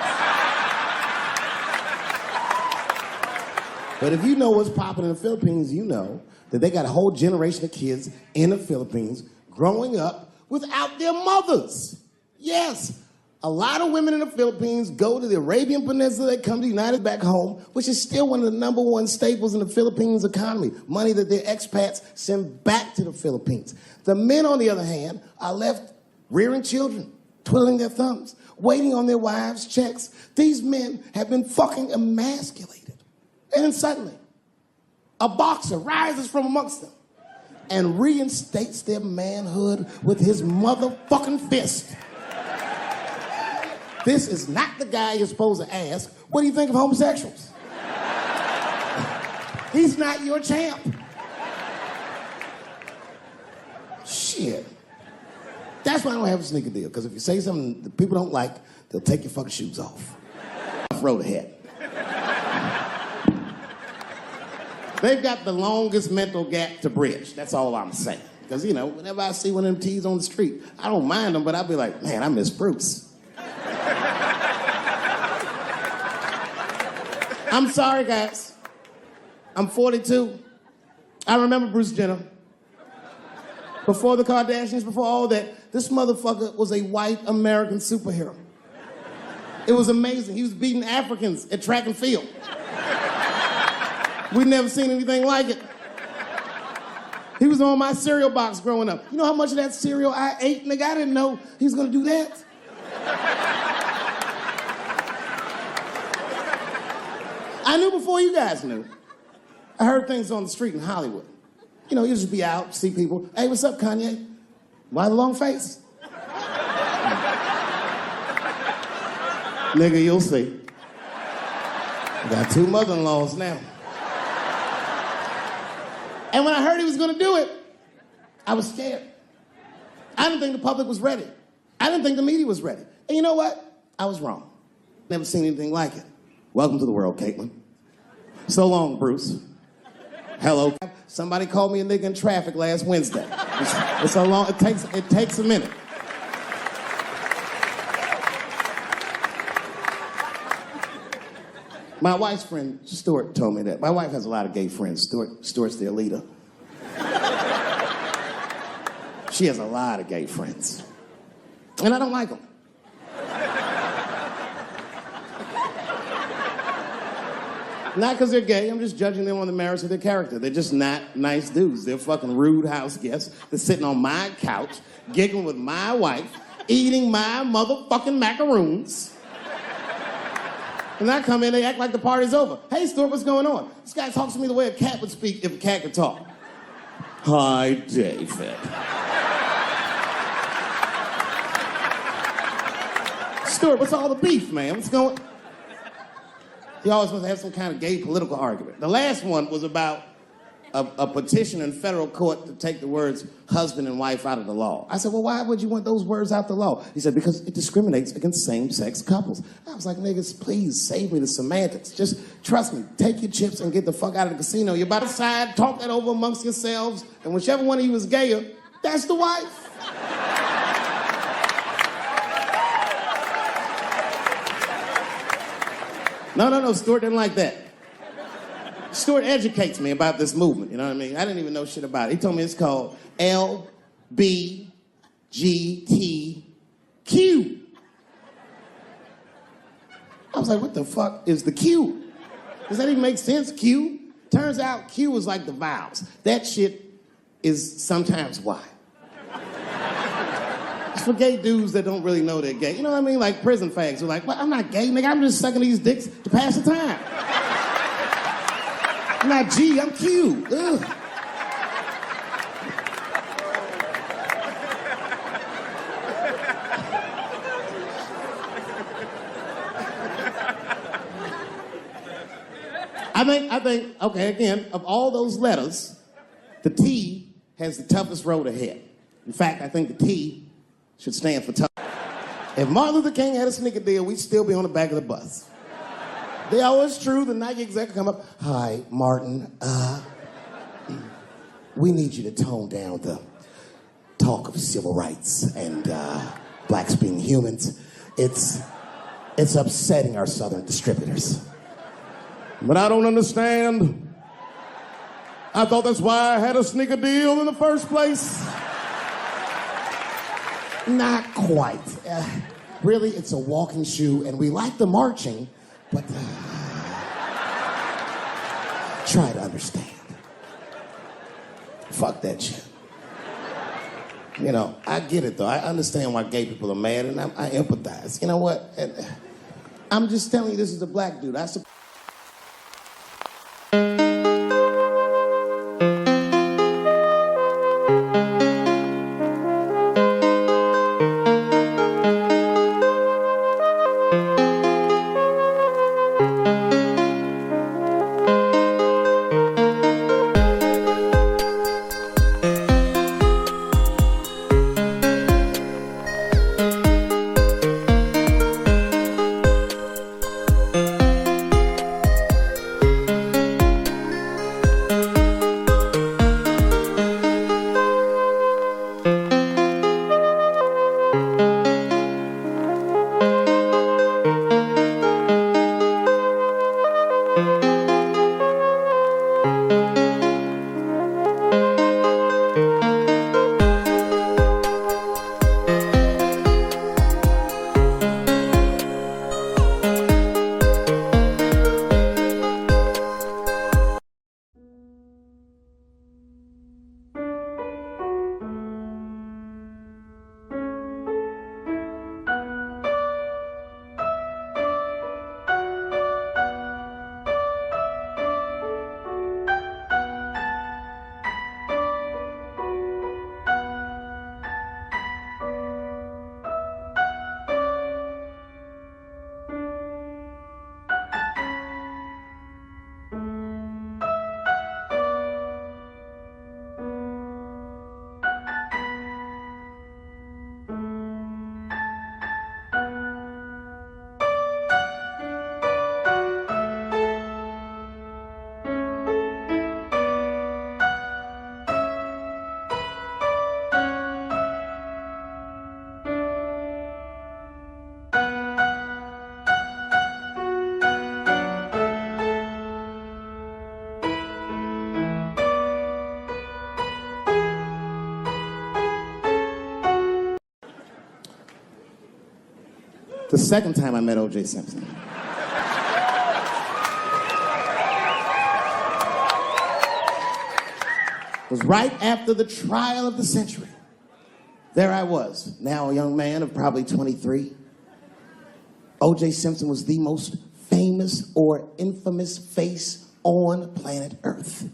But if you know what's popping in the Philippines, you know that they got a whole generation of kids in the Philippines growing up without their mothers. Yes. A lot of women in the Philippines go to the Arabian Peninsula, they come to the United back home, which is still one of the #1 staples in the Philippines economy, money that their expats send back to the Philippines. The men, on the other hand, are left rearing children, twiddling their thumbs, waiting on their wives' checks. These men have been fucking emasculated. And then suddenly, a boxer rises from amongst them and reinstates their manhood with his motherfucking fist. This is not the guy you're supposed to ask, what do you think of homosexuals? He's not your champ. Shit. That's why I don't have a sneaker deal, because if you say something that people don't like, they'll take your fucking shoes off. Throw the hat. They've got the longest mental gap to bridge. That's all I'm saying. Because, you know, whenever I see one of them T's on the street, I don't mind them, but I'll be like, man, I miss Bruce. I'm sorry, guys. I'm 42. I remember Bruce Jenner. Before the Kardashians, before all that, this motherfucker was a white American superhero. It was amazing. He was beating Africans at track and field. We'd never seen anything like it. He was on my cereal box growing up. You know how much of that cereal I ate, nigga? I didn't know he was gonna do that. I knew before you guys knew. I heard things on the street in Hollywood. You know, you just be out, see people. Hey, what's up, Kanye? Why the long face? Nigga, you'll see. I got 2 mother-in-laws now. And when I heard he was gonna do it, I was scared. I didn't think the public was ready. I didn't think the media was ready. And you know what? I was wrong. Never seen anything like it. Welcome to the world, Caitlin. So long, Bruce. Hello. Somebody called me a nigga in traffic last Wednesday. It's so long, it takes a minute. My wife's friend, Stuart, told me that. My wife has a lot of gay friends. Stuart's their leader. She has a lot of gay friends. And I don't like them. Not because they're gay, I'm just judging them on the merits of their character. They're just not nice dudes. They're fucking rude house guests. They're sitting on my couch, giggling with my wife, eating my motherfucking macaroons. And I come in, they act like the party's over. Hey, Stuart, what's going on? This guy talks to me the way a cat would speak if a cat could talk. Hi, David. Stuart, what's all the beef, man? What's going on? He always wants to have some kind of gay political argument. The last one was about a petition in federal court to take the words husband and wife out of the law. I said, well, why would you want those words out the law? He said, because it discriminates against same-sex couples. I was like, niggas, please save me the semantics. Just trust me, take your chips and get the fuck out of the casino. You're about to decide, talk that over amongst yourselves, and whichever one of you is gayer, that's the wife. No, Stuart didn't like that. Stuart educates me about this movement, you know what I mean? I didn't even know shit about it. He told me it's called LBGTQ. I was like, what the fuck is the Q? Does that even make sense, Q? Turns out Q is like the vowels. That shit is sometimes Y. It's for gay dudes that don't really know they're gay. You know what I mean? Like prison fags who are like, well, I'm not gay, nigga. I'm just sucking these dicks to pass the time. I'm not G, I'm Q. Ugh. I think, okay, again, of all those letters, the T has the toughest road ahead. In fact, I think the T should stand for tough. If Martin Luther King had a sneaker deal, we'd still be on the back of the bus. They always true, the Nike exec come up, hi, Martin, we need you to tone down the talk of civil rights and blacks being humans, it's upsetting our southern distributors. But I don't understand. I thought that's why I had a sneaker deal in the first place. Not quite. Really, it's a walking shoe, and we like the marching, but try to understand. Fuck that shit. You know, I get it, though. I understand why gay people are mad, and I empathize. You know what? I'm just telling you, this is a black dude. The second time I met O.J. Simpson. Was right after the trial of the century. There I was, now a young man of probably 23. O.J. Simpson was the most famous or infamous face on planet Earth.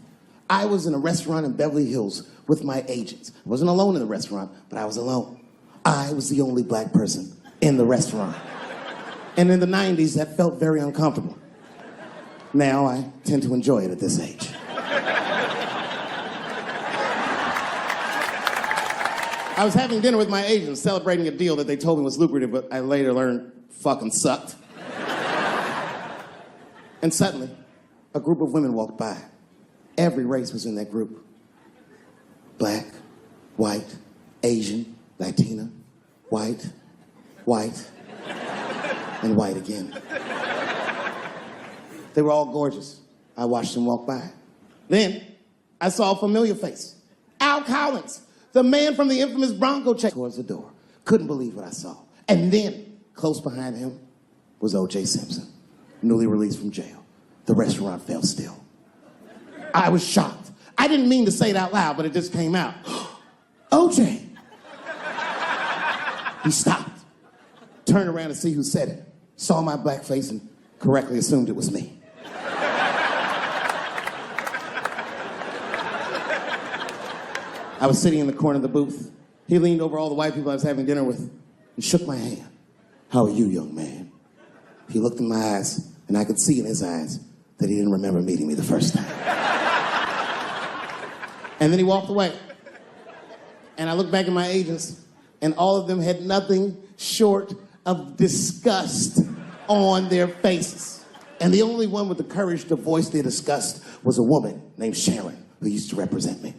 I was in a restaurant in Beverly Hills with my agents. I wasn't alone in the restaurant, but I was alone. I was the only black person in the restaurant. And in the 90s, that felt very uncomfortable. Now I tend to enjoy it at this age. I was having dinner with my agents, celebrating a deal that they told me was lucrative, but I later learned fucking sucked. And suddenly, a group of women walked by. Every race was in that group. Black, white, Asian, Latina, white, and white again. They were all gorgeous. I watched them walk by. Then, I saw a familiar face. Al Collins, the man from the infamous Bronco check towards the door. Couldn't believe what I saw. And then, close behind him, was O.J. Simpson, newly released from jail. The restaurant fell still. I was shocked. I didn't mean to say it out loud, but it just came out. O.J. He stopped, turned around to see who said it, saw my black face, and correctly assumed it was me. I was sitting in the corner of the booth. He leaned over all the white people I was having dinner with and shook my hand. How are you, young man? He looked in my eyes, and I could see in his eyes that he didn't remember meeting me the first time. And then he walked away. And I looked back at my agents, and all of them had nothing short of disgust on their faces. And the only one with the courage to voice their disgust was a woman named Sharon, who used to represent me.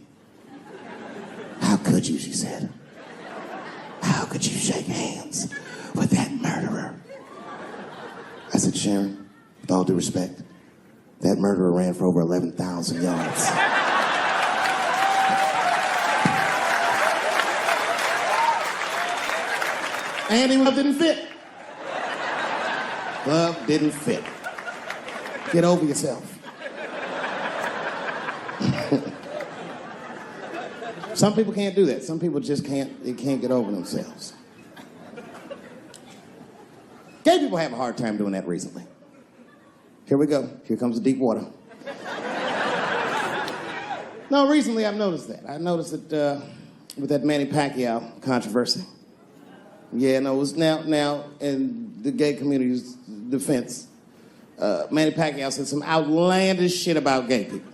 How could you, she said. how could you shake hands with that murderer? I said, Sharon, with all due respect, that murderer ran for over 11,000 yards. And he didn't fit. Glove didn't fit. Get over yourself. Some people can't do that. Some people just can't get over themselves. Gay people have a hard time doing that recently. Here we go. Here comes the deep water. No, recently I've noticed that. I noticed it with that Manny Pacquiao controversy. Yeah, no, it was now in the gay community's defense, Manny Pacquiao said some outlandish shit about gay people.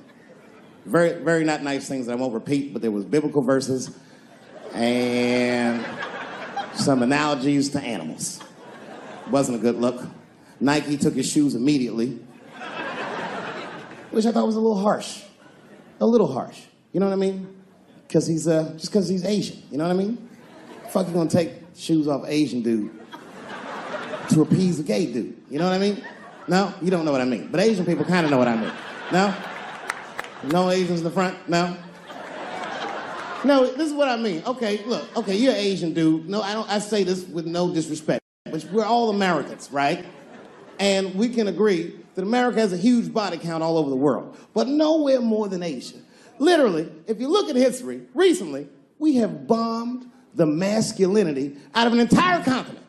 Very, very not nice things that I won't repeat, but there was biblical verses and some analogies to animals. Wasn't a good look. Nike took his shoes immediately, which I thought was a little harsh. A little harsh. You know what I mean? Because he's just because he's Asian. You know what I mean? Fuck, you gonna take shoes off Asian dude to appease a gay dude? You know what I mean? No, you don't know what I mean. But Asian people kind of know what I mean. No? No Asians in the front? No? No, this is what I mean. Okay, look. Okay, you're an Asian dude. No, I say this with no disrespect. But we're all Americans, right? And we can agree that America has a huge body count all over the world, but nowhere more than Asia. Literally, if you look at history, recently, we have bombed the masculinity out of an entire continent.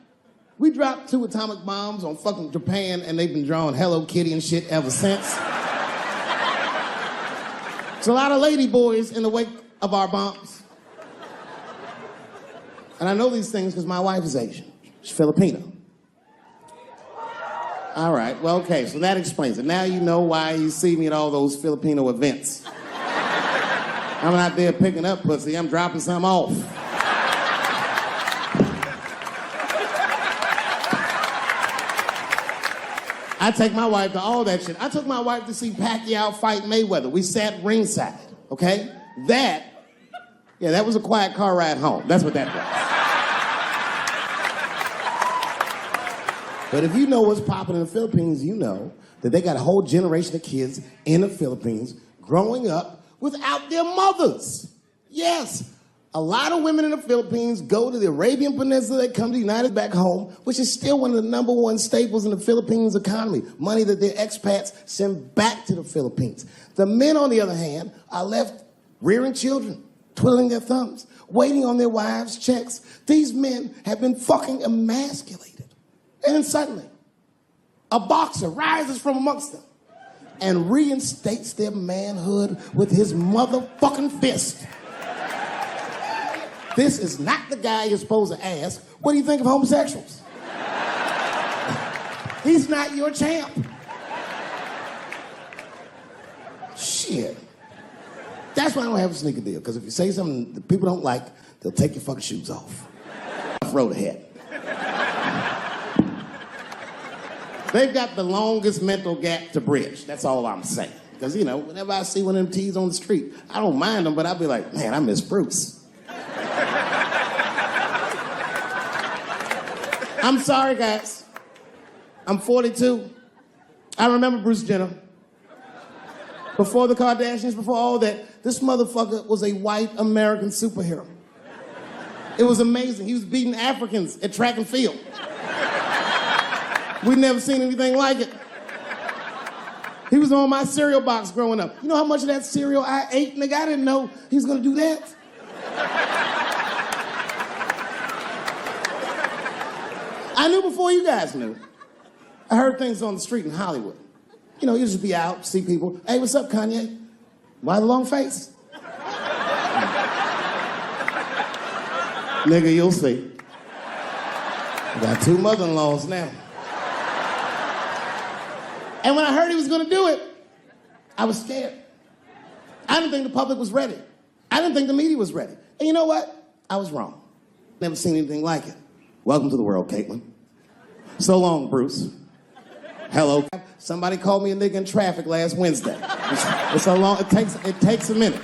We dropped 2 atomic bombs on fucking Japan, and they've been drawing Hello Kitty and shit ever since. There's a lot of lady boys in the wake of our bombs. And I know these things because my wife is Asian. She's Filipino. All right, well, okay, so that explains it. Now you know why you see me at all those Filipino events. I'm not there picking up pussy, I'm dropping some off. I take my wife to all that shit. I took my wife to see Pacquiao fight Mayweather. We sat ringside, okay? That was a quiet car ride home. That's what that was. But if you know what's popping in the Philippines, you know that they got a whole generation of kids in the Philippines growing up without their mothers. Yes, a lot of women in the Philippines go to the Arabian Peninsula, they come to the United back home, which is still one of the #1 staples in the Philippines economy. Money that their expats send back to the Philippines. The men, on the other hand, are left rearing children, twiddling their thumbs, waiting on their wives' checks. These men have been fucking emasculated. And then suddenly, a boxer rises from amongst them and reinstates their manhood with his motherfucking fist. This is not the guy you're supposed to ask, what do you think of homosexuals? He's not your champ. Shit. That's why I don't have a sneaker deal, because if you say something that people don't like, they'll take your fucking shoes off. Throw the hat. They've got the longest mental gap to bridge. That's all I'm saying. Because, you know, whenever I see one of them T's on the street, I don't mind them, but I'll be like, man, I miss Bruce. I'm sorry, guys. I'm 42. I remember Bruce Jenner. Before the Kardashians, before all that, this motherfucker was a white American superhero. It was amazing. He was beating Africans at track and field. We'd never seen anything like it. He was on my cereal box growing up. You know how much of that cereal I ate, nigga? I didn't know he was gonna do that. I knew before you guys knew. I heard things on the street in Hollywood. You know, you just be out, see people. Hey, what's up, Kanye? Why the long face? Nigga, you'll see. I got 2 mother-in-laws now. And when I heard he was gonna do it, I was scared. I didn't think the public was ready. I didn't think the media was ready. And you know what? I was wrong. Never seen anything like it. Welcome to the world, Caitlin. So long, Bruce. Hello. Somebody called me a nigga in traffic last Wednesday. It's so long, it takes a minute.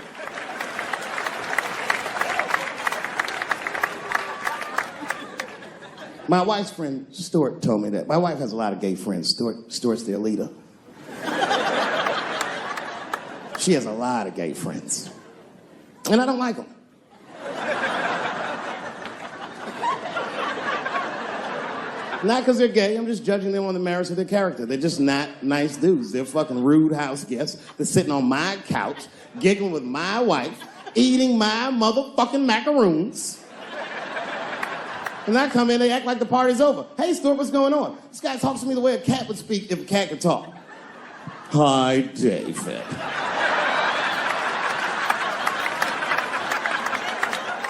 My wife's friend, Stuart, told me that. My wife has a lot of gay friends. Stuart's their leader. She has a lot of gay friends. And I don't like them. Not because they're gay, I'm just judging them on the merits of their character. They're just not nice dudes. They're fucking rude house guests. They're sitting on my couch, giggling with my wife, eating my motherfucking macaroons. And I come in, they act like the party's over. Hey, Stuart, what's going on? This guy talks to me the way a cat would speak if a cat could talk. Hi, David.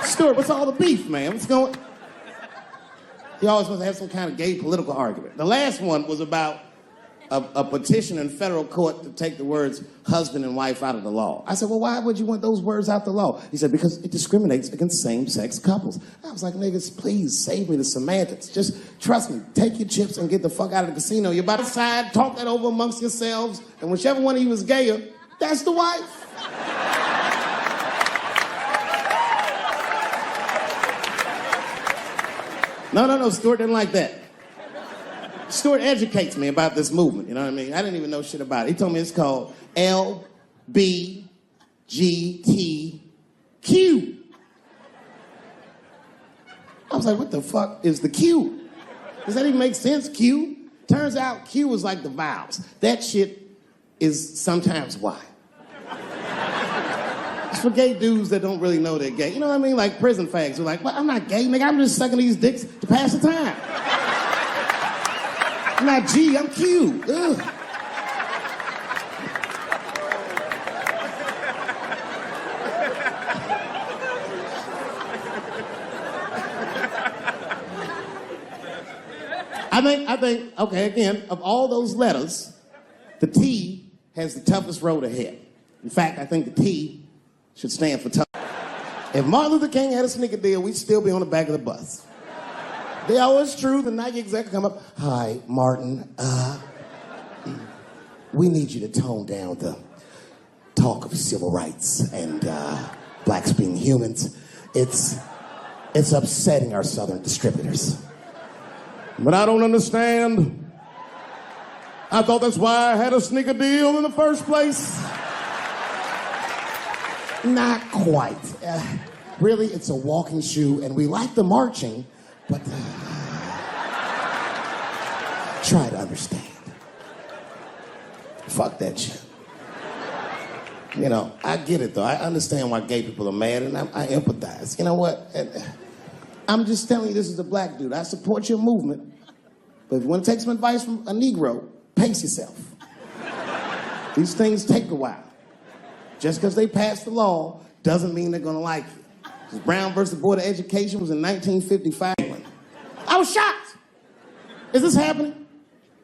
Stuart, what's all the beef, man? What's going... He always wants to have some kind of gay political argument. The last one was about a petition in federal court to take the words husband and wife out of the law. I said, well, why would you want those words out the law? He said, because it discriminates against same-sex couples. I was like, niggas, please save me the semantics. Just trust me, take your chips and get the fuck out of the casino. You're about to decide, talk that over amongst yourselves, and whichever one of you is gayer, that's the wife. No, Stuart didn't like that. Stuart educates me about this movement, you know what I mean? I didn't even know shit about it. He told me it's called LBGTQ. I was like, what the fuck is the Q? Does that even make sense, Q? Turns out Q is like the vowels. That shit is sometimes Y. It's for gay dudes that don't really know they're gay. You know what I mean? Like prison fags who are like, well, I'm not gay, nigga. I'm just sucking these dicks to pass the time. I'm not G, I'm Q. Ugh. I think, okay, again, of all those letters, the T has the toughest road ahead. In fact, I think the T should stand for tough. If Martin Luther King had a sneaker deal, we'd still be on the back of the bus. They always true, the Nike executive come up, hi, Martin, we need you to tone down the talk of civil rights and blacks being humans. It's upsetting our southern distributors. But I don't understand. I thought that's why I had a sneaker deal in the first place. Not quite. Really, it's a walking shoe, and we like the marching, but try to understand. Fuck that shit. You know, I get it, though. I understand why gay people are mad, and I empathize. You know what? I'm just telling you this is a black dude. I support your movement, but if you want to take some advice from a Negro, pace yourself. These things take a while. Just because they passed the law doesn't mean they're going to like you. Because Brown versus the Board of Education was in 1955. I was shocked. Is this happening?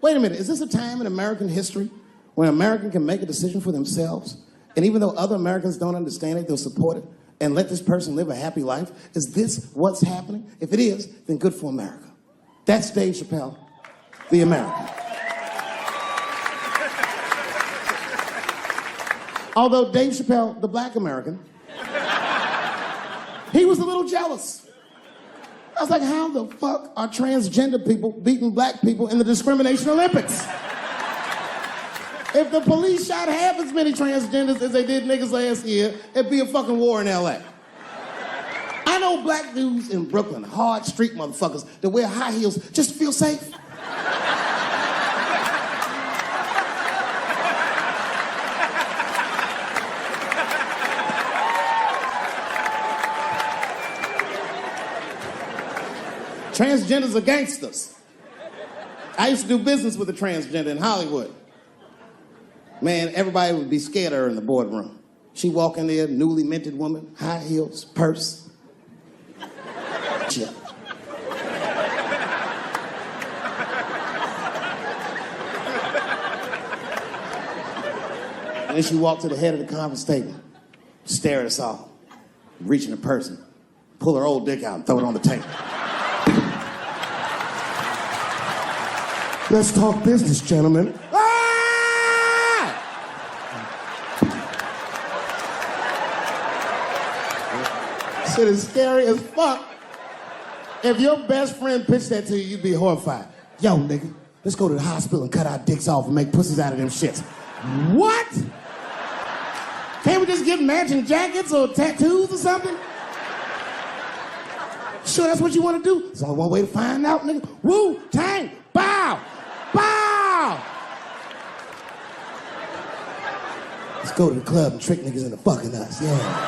Wait a minute. Is this a time in American history where an American can make a decision for themselves? And even though other Americans don't understand it, they'll support it and let this person live a happy life? Is this what's happening? If it is, then good for America. That's Dave Chappelle, the American. Although Dave Chappelle, the black American, he was a little jealous. I was like, how the fuck are transgender people beating black people in the discrimination Olympics? If the police shot half as many transgenders as they did niggas last year, it'd be a fucking war in LA. I know black dudes in Brooklyn, hard street motherfuckers, that wear high heels just to feel safe. Transgenders are gangsters. I used to do business with a transgender in Hollywood. Man, everybody would be scared of her in the boardroom. She'd walk in there, newly minted woman, high heels, purse. Shit. And then she walked to the head of the conference table, stare at us all, reach in her purse and pull her old dick out and throw it on the table. Let's talk business, gentlemen. Ah! Shit is scary as fuck. If your best friend pitched that to you, you'd be horrified. Yo, nigga, let's go to the hospital and cut our dicks off and make pussies out of them shits. What? Can't we just get matching jackets or tattoos or something? Sure, that's what you want to do? There's only one way to find out, nigga. Wu-Tang, bow, bow. Let's go to the club and trick niggas into fucking us, yeah.